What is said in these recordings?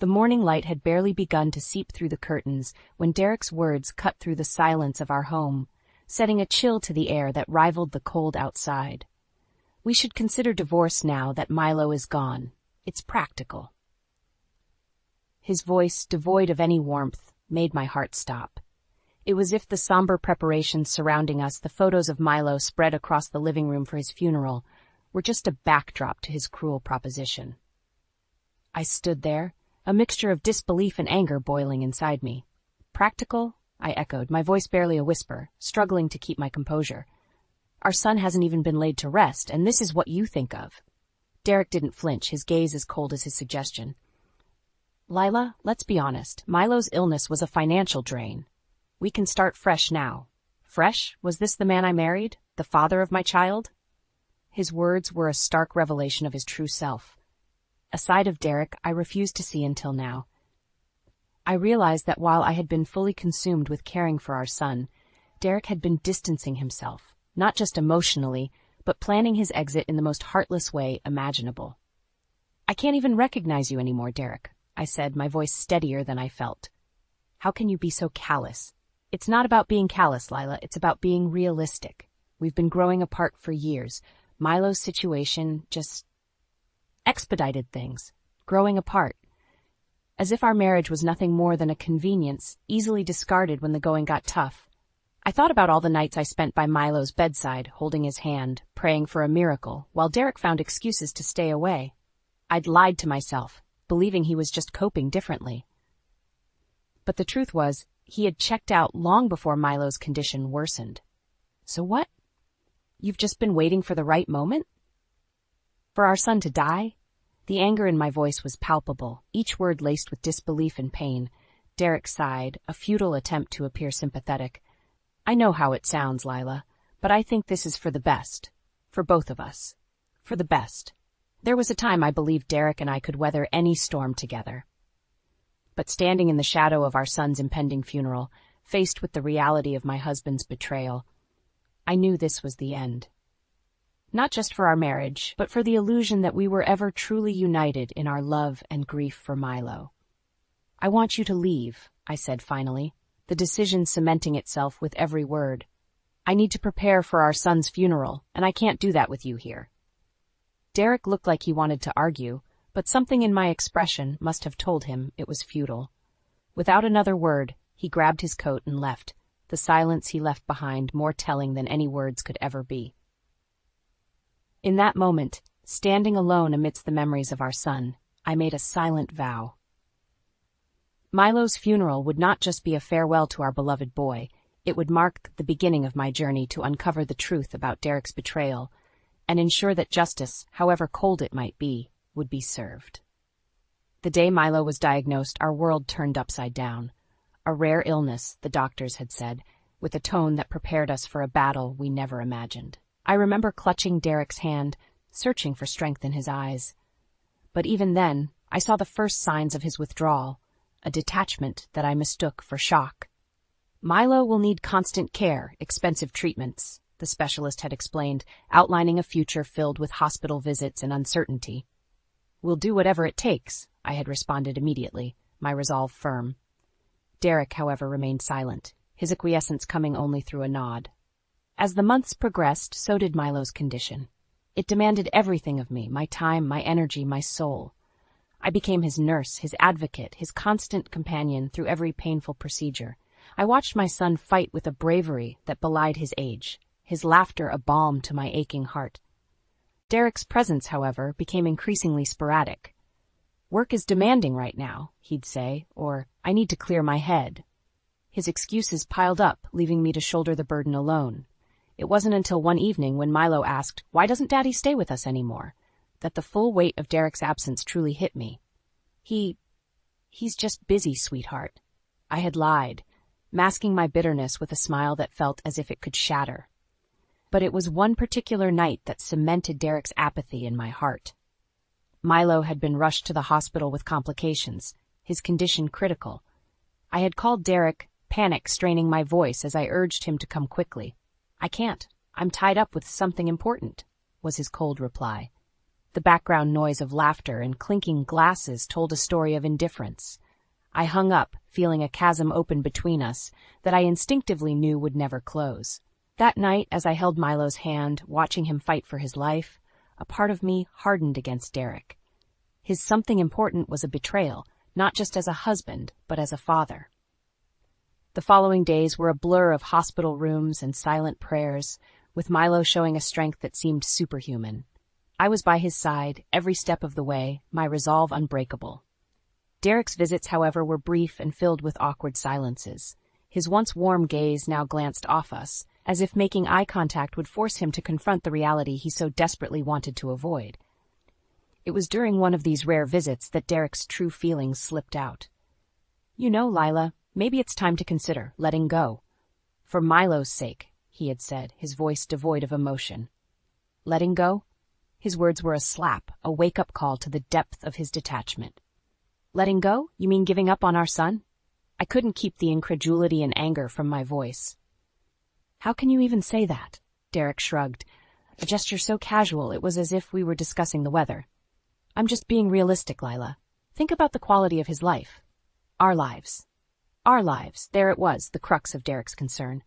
The morning light had barely begun to seep through the curtains when Derek's words cut through the silence of our home, setting a chill to the air that rivaled the cold outside. We should consider divorce now that Milo is gone. It's practical. His voice, devoid of any warmth, made my heart stop. It was as if the somber preparations surrounding us, the photos of Milo spread across the living room for his funeral, were just a backdrop to his cruel proposition. I stood there, a mixture of disbelief and anger boiling inside me. Practical? I echoed, my voice barely a whisper, struggling to keep my composure. Our son hasn't even been laid to rest, and this is what you think of. Derek didn't flinch, his gaze as cold as his suggestion. Lila, let's be honest, Milo's illness was a financial drain. We can start fresh now. Fresh? Was this the man I married? The father of my child? His words were a stark revelation of his true self. A side of Derek I refused to see until now. I realized that while I had been fully consumed with caring for our son, Derek had been distancing himself, not just emotionally, but planning his exit in the most heartless way imaginable. I can't even recognize you anymore, Derek, I said, my voice steadier than I felt. How can you be so callous? It's not about being callous, Lila, it's about being realistic. We've been growing apart for years. Milo's situation just expedited things, growing apart. As if our marriage was nothing more than a convenience, easily discarded when the going got tough. I thought about all the nights I spent by Milo's bedside, holding his hand, praying for a miracle, while Derek found excuses to stay away. I'd lied to myself, believing he was just coping differently. But the truth was, he had checked out long before Milo's condition worsened. So what? You've just been waiting for the right moment? For our son to die? The anger in my voice was palpable, each word laced with disbelief and pain. Derek sighed, a futile attempt to appear sympathetic. I know how it sounds, Lila, but I think this is for the best. For both of us. For the best. There was a time I believed Derek and I could weather any storm together. But standing in the shadow of our son's impending funeral, faced with the reality of my husband's betrayal, I knew this was the end. Not just for our marriage, but for the illusion that we were ever truly united in our love and grief for Milo. I want you to leave, I said finally, the decision cementing itself with every word. I need to prepare for our son's funeral, and I can't do that with you here. Derek looked like he wanted to argue, but something in my expression must have told him it was futile. Without another word, he grabbed his coat and left, the silence he left behind more telling than any words could ever be. In that moment, standing alone amidst the memories of our son, I made a silent vow. Milo's funeral would not just be a farewell to our beloved boy, it would mark the beginning of my journey to uncover the truth about Derek's betrayal and ensure that justice, however cold it might be, would be served. The day Milo was diagnosed, our world turned upside down. A rare illness, the doctors had said, with a tone that prepared us for a battle we never imagined. I remember clutching Derek's hand, searching for strength in his eyes. But even then, I saw the first signs of his withdrawal, a detachment that I mistook for shock. Milo will need constant care, expensive treatments, the specialist had explained, outlining a future filled with hospital visits and uncertainty. We'll do whatever it takes, I had responded immediately, my resolve firm. Derek, however, remained silent, his acquiescence coming only through a nod. As the months progressed, so did Milo's condition. It demanded everything of me, my time, my energy, my soul. I became his nurse, his advocate, his constant companion through every painful procedure. I watched my son fight with a bravery that belied his age, his laughter a balm to my aching heart. Derek's presence, however, became increasingly sporadic. Work is demanding right now, he'd say, or I need to clear my head. His excuses piled up, leaving me to shoulder the burden alone. It wasn't until one evening when Milo asked, "Why doesn't Daddy stay with us anymore?" that the full weight of Derek's absence truly hit me. He's just busy, sweetheart. I had lied, masking my bitterness with a smile that felt as if it could shatter. But it was one particular night that cemented Derek's apathy in my heart. Milo had been rushed to the hospital with complications, his condition critical. I had called Derek, panic straining my voice as I urged him to come quickly. "I can't. I'm tied up with something important," was his cold reply. The background noise of laughter and clinking glasses told a story of indifference. I hung up, feeling a chasm open between us that I instinctively knew would never close. That night, as I held Milo's hand, watching him fight for his life, a part of me hardened against Derek. His something important was a betrayal, not just as a husband, but as a father. The following days were a blur of hospital rooms and silent prayers, with Milo showing a strength that seemed superhuman. I was by his side, every step of the way, my resolve unbreakable. Derek's visits, however, were brief and filled with awkward silences. His once warm gaze now glanced off us, as if making eye contact would force him to confront the reality he so desperately wanted to avoid. It was during one of these rare visits that Derek's true feelings slipped out. "You know, Lila, maybe it's time to consider letting go. For Milo's sake," he had said, his voice devoid of emotion. Letting go? His words were a slap, a wake-up call to the depth of his detachment. Letting go? You mean giving up on our son? I couldn't keep the incredulity and anger from my voice. "How can you even say that?" Derek shrugged, a gesture so casual it was as if we were discussing the weather. "I'm just being realistic, Lila. Think about the quality of his life. Our lives. Our lives." There it was, the crux of Derek's concern.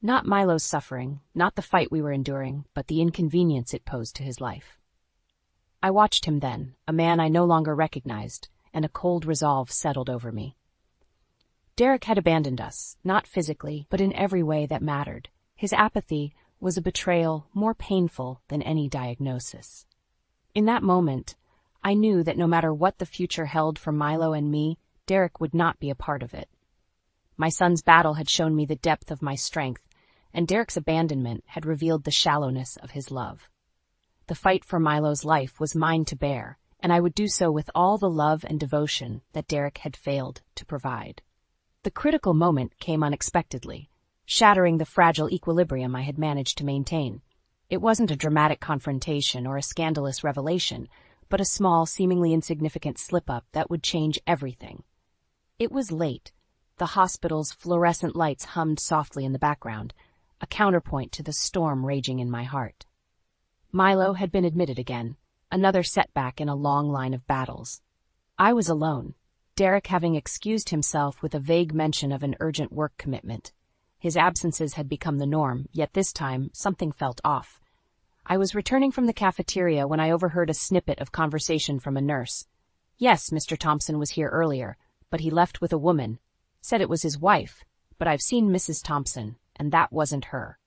Not Milo's suffering, not the fight we were enduring, but the inconvenience it posed to his life. I watched him then, a man I no longer recognized, and a cold resolve settled over me. Derek had abandoned us, not physically, but in every way that mattered. His apathy was a betrayal more painful than any diagnosis. In that moment, I knew that no matter what the future held for Milo and me, Derek would not be a part of it. My son's battle had shown me the depth of my strength, and Derek's abandonment had revealed the shallowness of his love. The fight for Milo's life was mine to bear, and I would do so with all the love and devotion that Derek had failed to provide. The critical moment came unexpectedly, shattering the fragile equilibrium I had managed to maintain. It wasn't a dramatic confrontation or a scandalous revelation, but a small, seemingly insignificant slip-up that would change everything. It was late. The hospital's fluorescent lights hummed softly in the background, a counterpoint to the storm raging in my heart. Milo had been admitted again, another setback in a long line of battles. I was alone, Derek having excused himself with a vague mention of an urgent work commitment. His absences had become the norm, yet this time something felt off. I was returning from the cafeteria when I overheard a snippet of conversation from a nurse. "Yes, Mr. Thompson was here earlier, but he left with a woman. Said it was his wife, but I've seen Mrs. Thompson, and that wasn't her."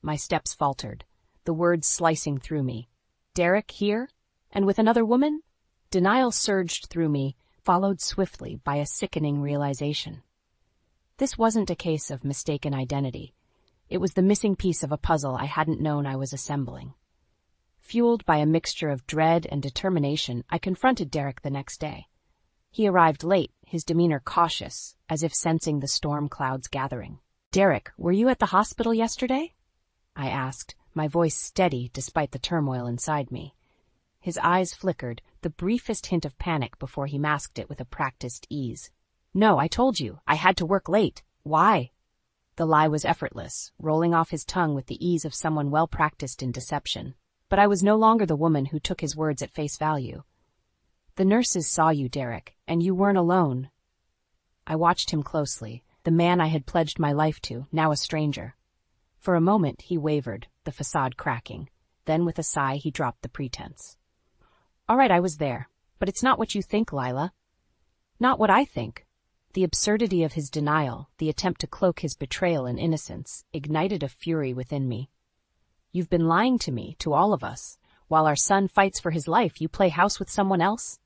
My steps faltered, the words slicing through me. Derek here? And with another woman? Denial surged through me, followed swiftly by a sickening realization. This wasn't a case of mistaken identity. It was the missing piece of a puzzle I hadn't known I was assembling. Fueled by a mixture of dread and determination, I confronted Derek the next day. He arrived late, his demeanor cautious, as if sensing the storm clouds gathering. "Derek, were you at the hospital yesterday?" I asked, my voice steady despite the turmoil inside me. His eyes flickered, the briefest hint of panic before he masked it with a practiced ease. "No, I told you. I had to work late. Why?" The lie was effortless, rolling off his tongue with the ease of someone well practiced in deception. But I was no longer the woman who took his words at face value. "The nurses saw you, Derek, and you weren't alone." I watched him closely, the man I had pledged my life to, now a stranger. For a moment he wavered, the facade cracking. Then with a sigh he dropped the pretense. "All right, I was there. But it's not what you think, Lila." "Not what I think." The absurdity of his denial, the attempt to cloak his betrayal in innocence, ignited a fury within me. "You've been lying to me, to all of us. While our son fights for his life, you play house with someone else?"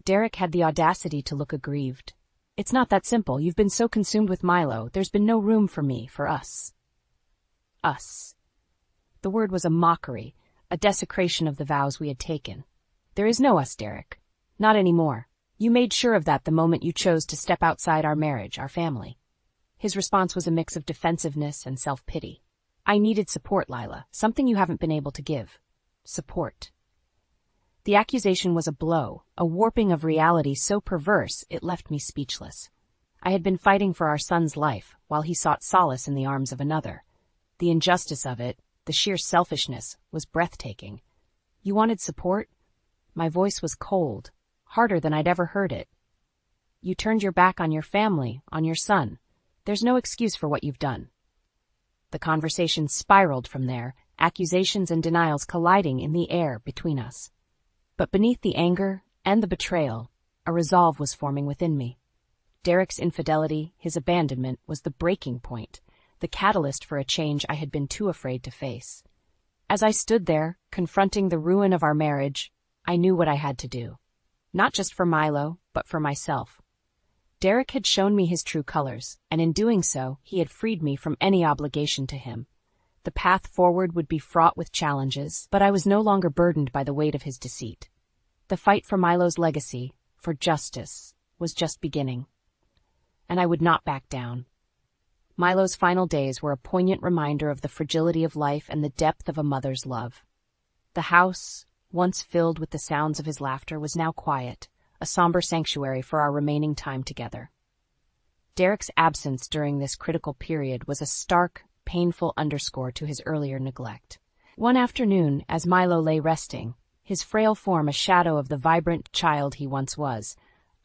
Derek had the audacity to look aggrieved. "It's not that simple. You've been so consumed with Milo, there's been no room for me, for us." Us. The word was a mockery, a desecration of the vows we had taken. "There is no us, Derek. Not anymore. You made sure of that the moment you chose to step outside our marriage, our family." His response was a mix of defensiveness and self-pity. "I needed support, Lila, something you haven't been able to give. Support." The accusation was a blow, a warping of reality so perverse it left me speechless. I had been fighting for our son's life, while he sought solace in the arms of another. The injustice of it, the sheer selfishness, was breathtaking. You wanted support? My voice was cold, harder than I'd ever heard it. You turned your back on your family, on your son. There's no excuse for what you've done. The conversation spiraled from there, accusations and denials colliding in the air between us. But beneath the anger and the betrayal, a resolve was forming within me. Derek's infidelity, his abandonment, was the breaking point, the catalyst for a change I had been too afraid to face. As I stood there, confronting the ruin of our marriage, I knew what I had to do. Not just for Milo, but for myself. Derek had shown me his true colors, and in doing so, he had freed me from any obligation to him. The path forward would be fraught with challenges, but I was no longer burdened by the weight of his deceit. The fight for Milo's legacy, for justice, was just beginning. And I would not back down. Milo's final days were a poignant reminder of the fragility of life and the depth of a mother's love. The house, once filled with the sounds of his laughter, was now quiet, a somber sanctuary for our remaining time together. Derek's absence during this critical period was a stark, painful underscore to his earlier neglect. One afternoon, as Milo lay resting, his frail form a shadow of the vibrant child he once was,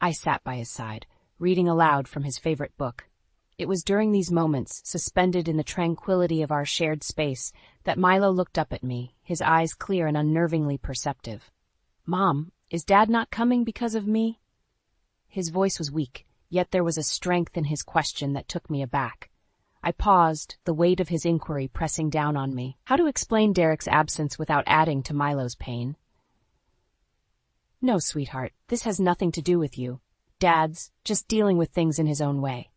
I sat by his side, reading aloud from his favorite book. It was during these moments, suspended in the tranquility of our shared space, that Milo looked up at me, his eyes clear and unnervingly perceptive. "Mom, is Dad not coming because of me?" His voice was weak, yet there was a strength in his question that took me aback. I paused, the weight of his inquiry pressing down on me. How to explain Derek's absence without adding to Milo's pain? "No, sweetheart, this has nothing to do with you. Dad's just dealing with things in his own way."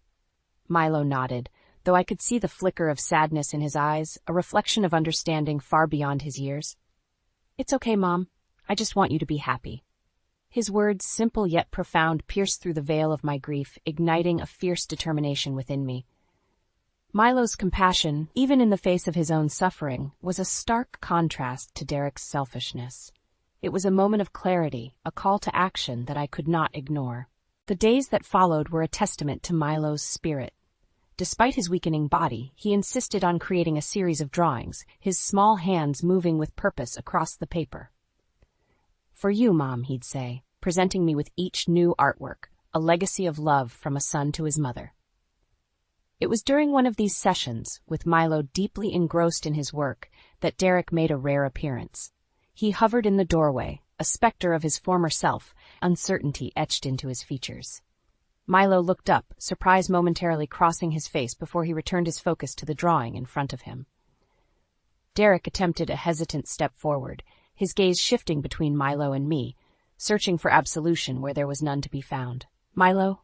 Milo nodded, though I could see the flicker of sadness in his eyes, a reflection of understanding far beyond his years. "It's okay, Mom. I just want you to be happy." His words, simple yet profound, pierced through the veil of my grief, igniting a fierce determination within me. Milo's compassion, even in the face of his own suffering, was a stark contrast to Derek's selfishness. It was a moment of clarity, a call to action that I could not ignore. The days that followed were a testament to Milo's spirit. Despite his weakening body, he insisted on creating a series of drawings, his small hands moving with purpose across the paper. "For you, Mom," he'd say, presenting me with each new artwork, a legacy of love from a son to his mother. It was during one of these sessions, with Milo deeply engrossed in his work, that Derek made a rare appearance. He hovered in the doorway, a specter of his former self, uncertainty etched into his features. Milo looked up, surprise momentarily crossing his face before he returned his focus to the drawing in front of him. Derek attempted a hesitant step forward, his gaze shifting between Milo and me, searching for absolution where there was none to be found. "Milo,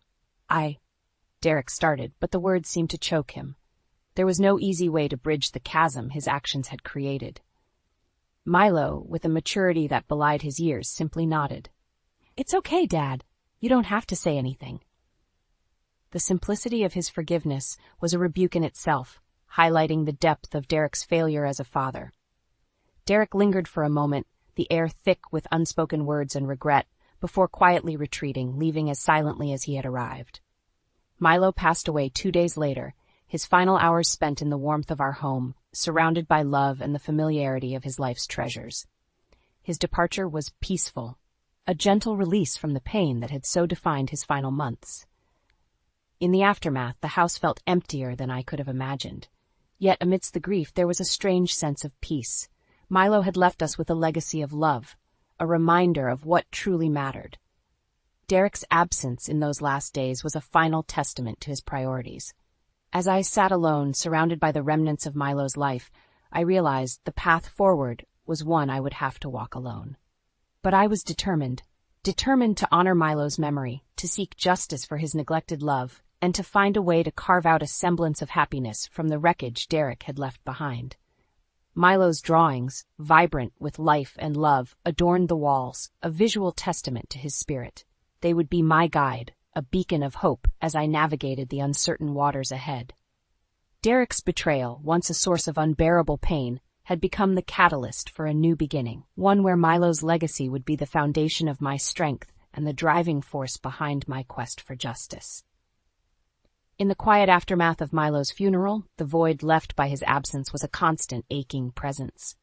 Derek started, but the words seemed to choke him. There was no easy way to bridge the chasm his actions had created. Milo, with a maturity that belied his years, simply nodded. "It's okay, Dad. You don't have to say anything." The simplicity of his forgiveness was a rebuke in itself, highlighting the depth of Derek's failure as a father. Derek lingered for a moment, the air thick with unspoken words and regret, before quietly retreating, leaving as silently as he had arrived. Milo passed away 2 days later, his final hours spent in the warmth of our home, surrounded by love and the familiarity of his life's treasures. His departure was peaceful, a gentle release from the pain that had so defined his final months. In the aftermath, the house felt emptier than I could have imagined. Yet amidst the grief, there was a strange sense of peace. Milo had left us with a legacy of love, a reminder of what truly mattered. Derek's absence in those last days was a final testament to his priorities. As I sat alone, surrounded by the remnants of Milo's life, I realized the path forward was one I would have to walk alone. But I was determined to honor Milo's memory, to seek justice for his neglected love, and to find a way to carve out a semblance of happiness from the wreckage Derek had left behind. Milo's drawings, vibrant with life and love, adorned the walls, a visual testament to his spirit. They would be my guide, a beacon of hope as I navigated the uncertain waters ahead. Derek's betrayal, once a source of unbearable pain, had become the catalyst for a new beginning, one where Milo's legacy would be the foundation of my strength and the driving force behind my quest for justice. In the quiet aftermath of Milo's funeral, the void left by his absence was a constant aching presence.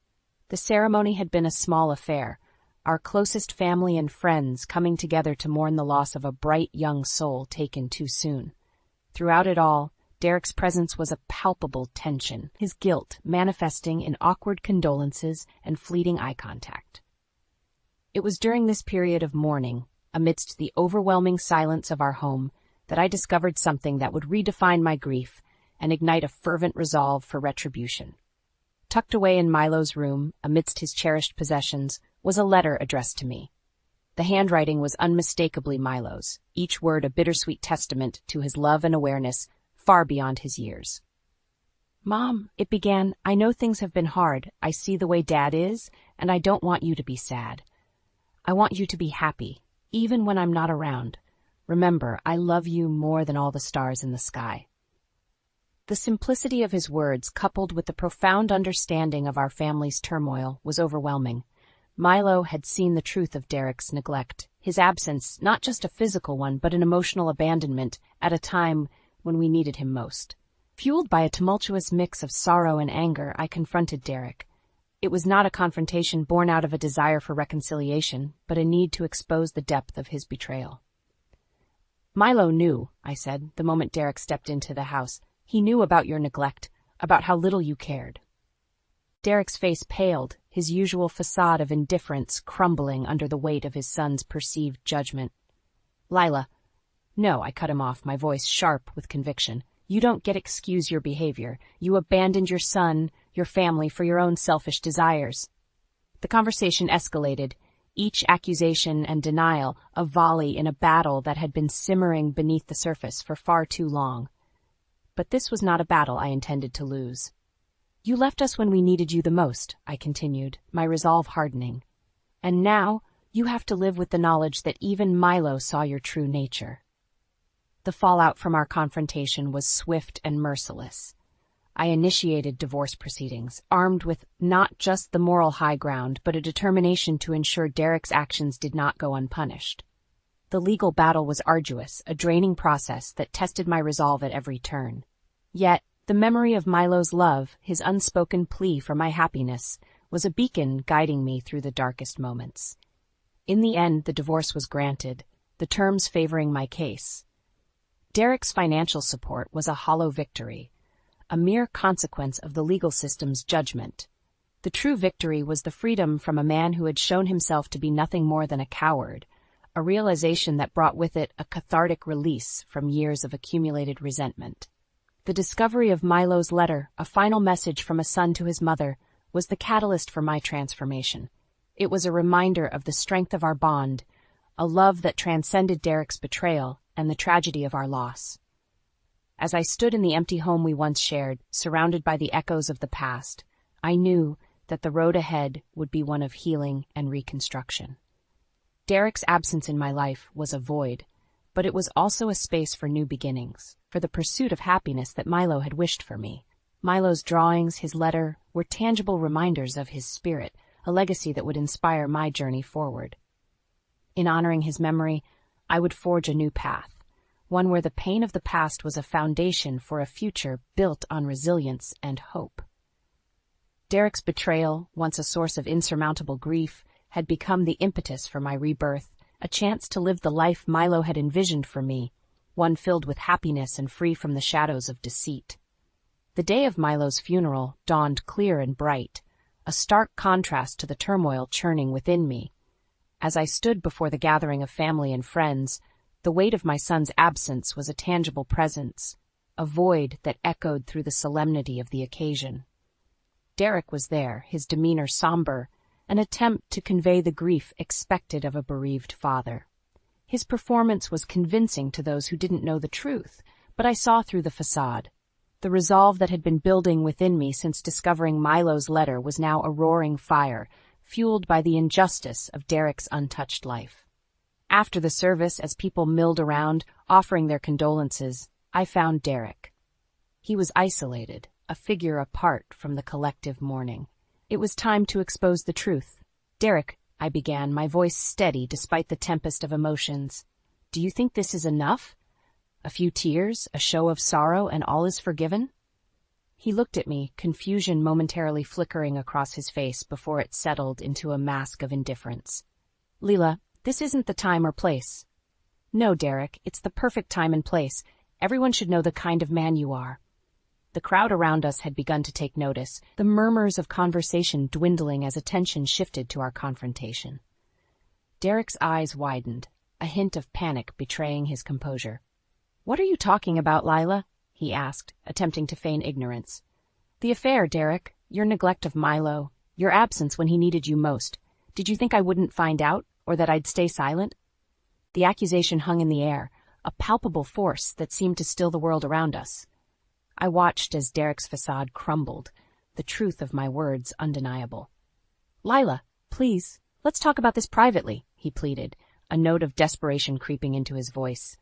The ceremony had been a small affair, our closest family and friends coming together to mourn the loss of a bright young soul taken too soon. Throughout it all, Derek's presence was a palpable tension, his guilt manifesting in awkward condolences and fleeting eye contact. It was during this period of mourning, amidst the overwhelming silence of our home, that I discovered something that would redefine my grief and ignite a fervent resolve for retribution. Tucked away in Milo's room, amidst his cherished possessions, was a letter addressed to me. The handwriting was unmistakably Milo's, each word a bittersweet testament to his love and awareness far beyond his years. "Mom," it began, "I know things have been hard. I see the way Dad is, and I don't want you to be sad. I want you to be happy, even when I'm not around. Remember, I love you more than all the stars in the sky." The simplicity of his words, coupled with the profound understanding of our family's turmoil, was overwhelming. Milo had seen the truth of Derek's neglect, his absence, not just a physical one, but an emotional abandonment at a time when we needed him most. Fueled by a tumultuous mix of sorrow and anger, I confronted Derek. It was not a confrontation born out of a desire for reconciliation, but a need to expose the depth of his betrayal. "Milo knew," I said, the moment Derek stepped into the house. "He knew about your neglect, about how little you cared." Derek's face paled, his usual facade of indifference crumbling under the weight of his son's perceived judgment. "Lila." "No," I cut him off, my voice sharp with conviction. "You don't get excuse your behavior. You abandoned your son, your family, for your own selfish desires." The conversation escalated, each accusation and denial a volley in a battle that had been simmering beneath the surface for far too long. But this was not a battle I intended to lose. "You left us when we needed you the most," I continued, my resolve hardening. "And now you have to live with the knowledge that even Milo saw your true nature." The fallout from our confrontation was swift and merciless. I initiated divorce proceedings, armed with not just the moral high ground, but a determination to ensure Derek's actions did not go unpunished. The legal battle was arduous, a draining process that tested my resolve at every turn. Yet, the memory of Milo's love, his unspoken plea for my happiness, was a beacon guiding me through the darkest moments. In the end, the divorce was granted, the terms favoring my case. Derek's financial support was a hollow victory, a mere consequence of the legal system's judgment. The true victory was the freedom from a man who had shown himself to be nothing more than a coward, a realization that brought with it a cathartic release from years of accumulated resentment. The discovery of Milo's letter, a final message from a son to his mother, was the catalyst for my transformation. It was a reminder of the strength of our bond, a love that transcended Derek's betrayal and the tragedy of our loss. As I stood in the empty home we once shared, surrounded by the echoes of the past, I knew that the road ahead would be one of healing and reconstruction. Derek's absence in my life was a void, but it was also a space for new beginnings, for the pursuit of happiness that Milo had wished for me. Milo's drawings, his letter, were tangible reminders of his spirit, a legacy that would inspire my journey forward. In honoring his memory, I would forge a new path, one where the pain of the past was a foundation for a future built on resilience and hope. Derek's betrayal, once a source of insurmountable grief, had become the impetus for my rebirth, a chance to live the life Milo had envisioned for me, one filled with happiness and free from the shadows of deceit. The day of Milo's funeral dawned clear and bright, a stark contrast to the turmoil churning within me. As I stood before the gathering of family and friends, the weight of my son's absence was a tangible presence, a void that echoed through the solemnity of the occasion. Derek was there, his demeanor somber, an attempt to convey the grief expected of a bereaved father. His performance was convincing to those who didn't know the truth, but I saw through the facade. The resolve that had been building within me since discovering Milo's letter was now a roaring fire, fueled by the injustice of Derek's untouched life. After the service, as people milled around, offering their condolences, I found Derek. He was isolated, a figure apart from the collective mourning. It was time to expose the truth. "Derek," I began, my voice steady despite the tempest of emotions, "do you think this is enough? A few tears, a show of sorrow, and all is forgiven?" He looked at me, confusion momentarily flickering across his face before it settled into a mask of indifference. Leela, this isn't the time or place. No, Derek, it's the perfect time and place. Everyone should know the kind of man you are. The crowd around us had begun to take notice, the murmurs of conversation dwindling as attention shifted to our confrontation. Derek's eyes widened, a hint of panic betraying his composure. What are you talking about, Lila? He asked, attempting to feign ignorance. The affair, Derek. Your neglect of Milo. Your absence when he needed you most. Did you think I wouldn't find out, or that I'd stay silent? The accusation hung in the air, a palpable force that seemed to still the world around us. I watched as Derek's facade crumbled, the truth of my words undeniable. Lila, please, let's talk about this privately, he pleaded, a note of desperation creeping into his voice.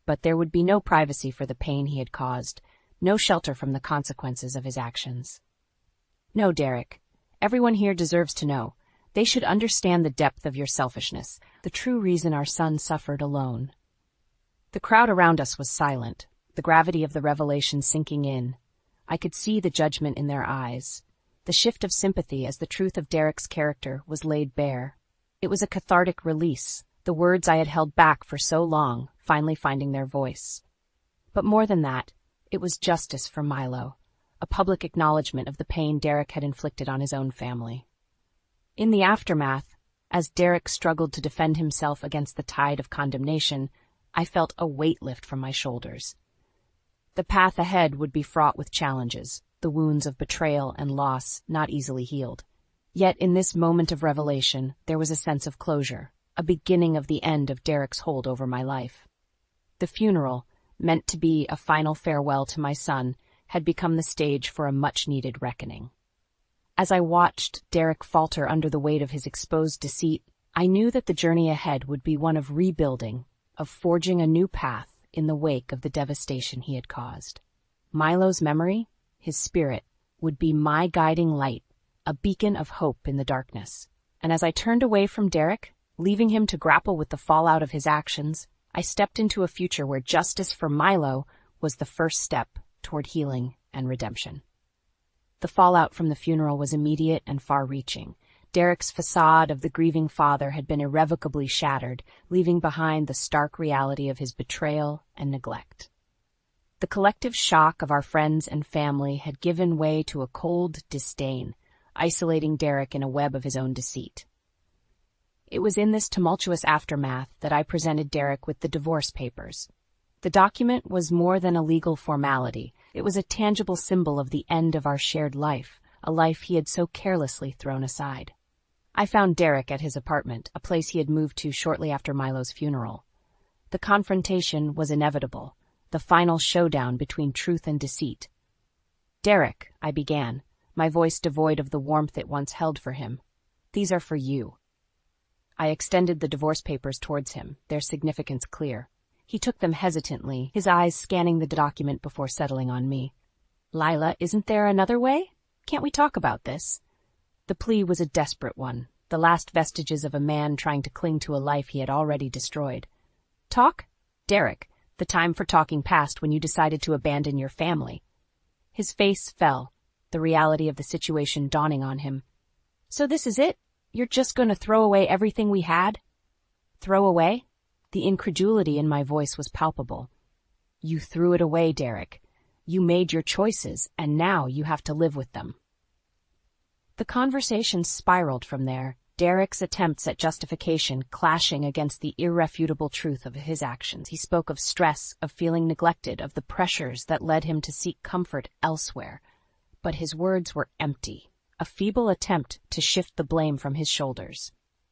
But there would be no privacy for the pain he had caused, no shelter from the consequences of his actions. No, Derek. Everyone here deserves to know. They should understand the depth of your selfishness, the true reason our son suffered alone. The crowd around us was silent, the gravity of the revelation sinking in. I could see the judgment in their eyes, the shift of sympathy as the truth of Derek's character was laid bare. It was a cathartic release, the words I had held back for so long finally finding their voice. But more than that, it was justice for Milo, a public acknowledgement of the pain Derek had inflicted on his own family. In the aftermath, as Derek struggled to defend himself against the tide of condemnation, I felt a weight lift from my shoulders. The path ahead would be fraught with challenges, the wounds of betrayal and loss not easily healed. Yet in this moment of revelation, there was a sense of closure, a beginning of the end of Derek's hold over my life. The funeral, meant to be a final farewell to my son, had become the stage for a much-needed reckoning. As I watched Derek falter under the weight of his exposed deceit, I knew that the journey ahead would be one of rebuilding, of forging a new path in the wake of the devastation he had caused. Milo's memory, his spirit, would be my guiding light, a beacon of hope in the darkness. And as I turned away from Derek, leaving him to grapple with the fallout of his actions, I stepped into a future where justice for Milo was the first step toward healing and redemption. The fallout from the funeral was immediate and far-reaching. Derek's facade of the grieving father had been irrevocably shattered, leaving behind the stark reality of his betrayal and neglect. The collective shock of our friends and family had given way to a cold disdain, isolating Derek in a web of his own deceit. It was in this tumultuous aftermath that I presented Derek with the divorce papers. The document was more than a legal formality. It was a tangible symbol of the end of our shared life, a life he had so carelessly thrown aside. I found Derek at his apartment, a place he had moved to shortly after Milo's funeral. The confrontation was inevitable, the final showdown between truth and deceit. Derek, I began, my voice devoid of the warmth it once held for him. These are for you. I extended the divorce papers towards him, their significance clear. He took them hesitantly, his eyes scanning the document before settling on me. Lila, isn't there another way? Can't we talk about this? The plea was a desperate one, the last vestiges of a man trying to cling to a life he had already destroyed. Talk? Derek, the time for talking passed when you decided to abandon your family. His face fell, the reality of the situation dawning on him. So this is it? You're just going to throw away everything we had? Throw away? The incredulity in my voice was palpable. You threw it away, Derek. You made your choices, and now you have to live with them. The conversation spiraled from there, Derek's attempts at justification clashing against the irrefutable truth of his actions. He spoke of stress, of feeling neglected, of the pressures that led him to seek comfort elsewhere. But his words were empty, a feeble attempt to shift the blame from his shoulders.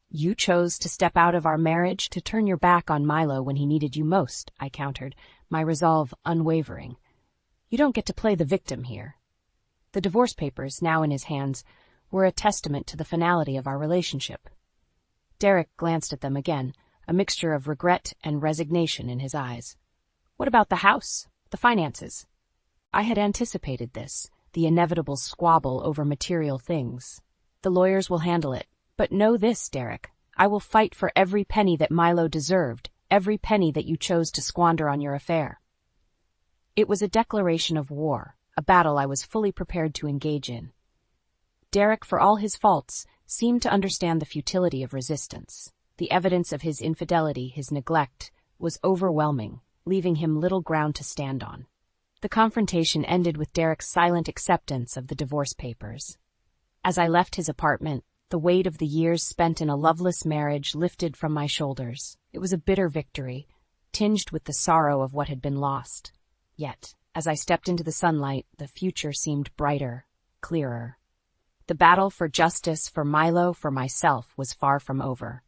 You chose to step out of our marriage, to turn your back on Milo when he needed you most, I countered, my resolve unwavering. You don't get to play the victim here. The divorce papers, now in his hands, were a testament to the finality of our relationship. Derek glanced at them again, a mixture of regret and resignation in his eyes. What about the house, the finances? I had anticipated this, the inevitable squabble over material things. The lawyers will handle it. But know this, Derek, I will fight for every penny that Milo deserved, every penny that you chose to squander on your affair. It was a declaration of war, a battle I was fully prepared to engage in. Derek, for all his faults, seemed to understand the futility of resistance. The evidence of his infidelity, his neglect, was overwhelming, leaving him little ground to stand on. The confrontation ended with Derek's silent acceptance of the divorce papers. As I left his apartment, the weight of the years spent in a loveless marriage lifted from my shoulders. It was a bitter victory, tinged with the sorrow of what had been lost. Yet, as I stepped into the sunlight, the future seemed brighter, clearer. The battle for justice, for Milo, for myself, was far from over.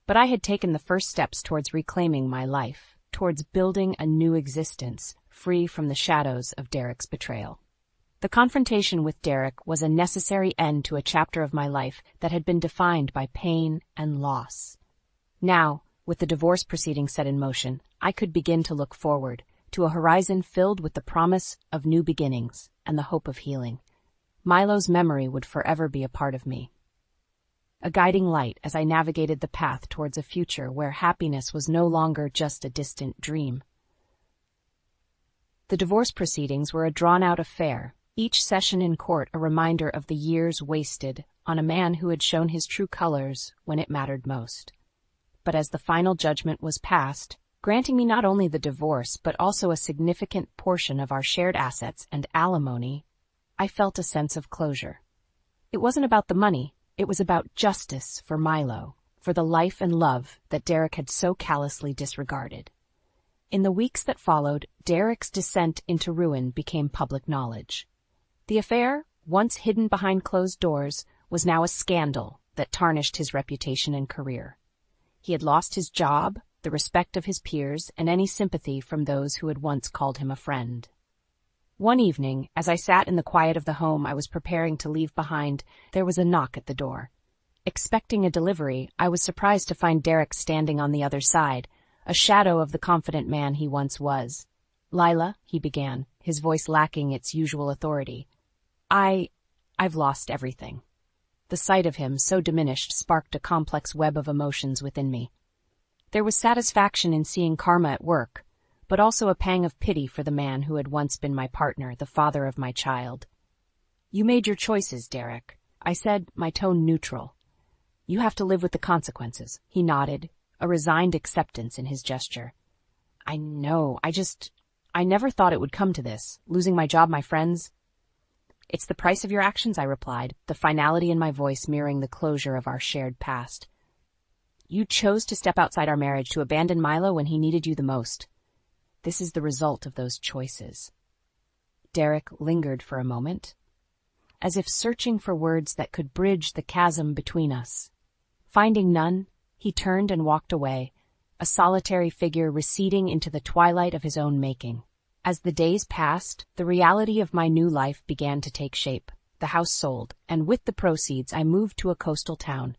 But I had taken the first steps towards reclaiming my life, towards building a new existence, free from the shadows of Derek's betrayal. The confrontation with Derek was a necessary end to a chapter of my life that had been defined by pain and loss. Now, with the divorce proceedings set in motion, I could begin to look forward, to a horizon filled with the promise of new beginnings and the hope of healing. Milo's memory would forever be a part of me, a guiding light as I navigated the path towards a future where happiness was no longer just a distant dream. The divorce proceedings were a drawn-out affair, each session in court a reminder of the years wasted on a man who had shown his true colors when it mattered most. But as the final judgment was passed, granting me not only the divorce but also a significant portion of our shared assets and alimony, I felt a sense of closure. It wasn't about the money, it was about justice for Milo, for the life and love that Derek had so callously disregarded. In the weeks that followed, Derek's descent into ruin became public knowledge. The affair, once hidden behind closed doors, was now a scandal that tarnished his reputation and career. He had lost his job, the respect of his peers, and any sympathy from those who had once called him a friend. One evening, as I sat in the quiet of the home I was preparing to leave behind, there was a knock at the door. Expecting a delivery, I was surprised to find Derek standing on the other side, a shadow of the confident man he once was. "Lila," he began, his voice lacking its usual authority. I've lost everything." The sight of him, so diminished, sparked a complex web of emotions within me. There was satisfaction in seeing karma at work, but also a pang of pity for the man who had once been my partner, the father of my child. "You made your choices, Derek," I said, my tone neutral. "You have to live with the consequences." He nodded, a resigned acceptance in his gesture. "I know, I never thought it would come to this, losing my job, my friends." "It's the price of your actions," I replied, the finality in my voice mirroring the closure of our shared past. "You chose to step outside our marriage, to abandon Milo when he needed you the most. This is the result of those choices." Derek lingered for a moment, as if searching for words that could bridge the chasm between us. Finding none, he turned and walked away, a solitary figure receding into the twilight of his own making. As the days passed, the reality of my new life began to take shape. The house sold, and with the proceeds I moved to a coastal town,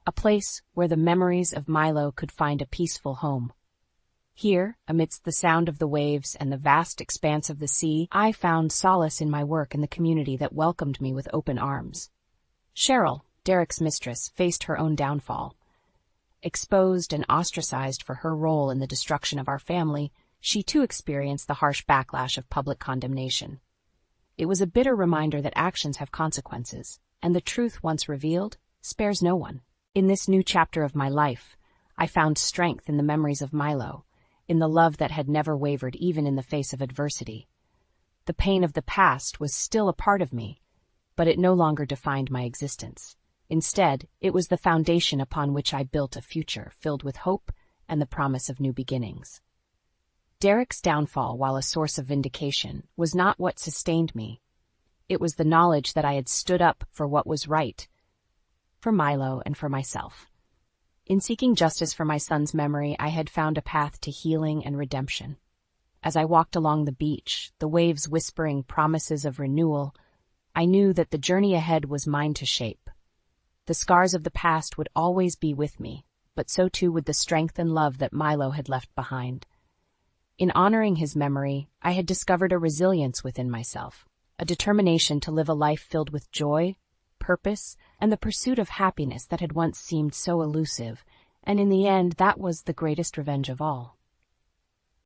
a place where the memories of Milo could find a peaceful home. Here, amidst the sound of the waves and the vast expanse of the sea, I found solace in my work in the community that welcomed me with open arms. Cheryl, Derek's mistress, faced her own downfall. Exposed and ostracized for her role in the destruction of our family, she too experienced the harsh backlash of public condemnation. It was a bitter reminder that actions have consequences, and the truth once revealed spares no one. In this new chapter of my life, I found strength in the memories of Milo, in the love that had never wavered even in the face of adversity. The pain of the past was still a part of me, but it no longer defined my existence. Instead, it was the foundation upon which I built a future filled with hope and the promise of new beginnings. Derek's downfall, while a source of vindication, was not what sustained me. It was the knowledge that I had stood up for what was right, for Milo and for myself. In seeking justice for my son's memory, I had found a path to healing and redemption. As I walked along the beach, the waves whispering promises of renewal, I knew that the journey ahead was mine to shape. The scars of the past would always be with me, but so too would the strength and love that Milo had left behind. In honoring his memory, I had discovered a resilience within myself, a determination to live a life filled with joy, purpose, and the pursuit of happiness that had once seemed so elusive, and in the end that was the greatest revenge of all.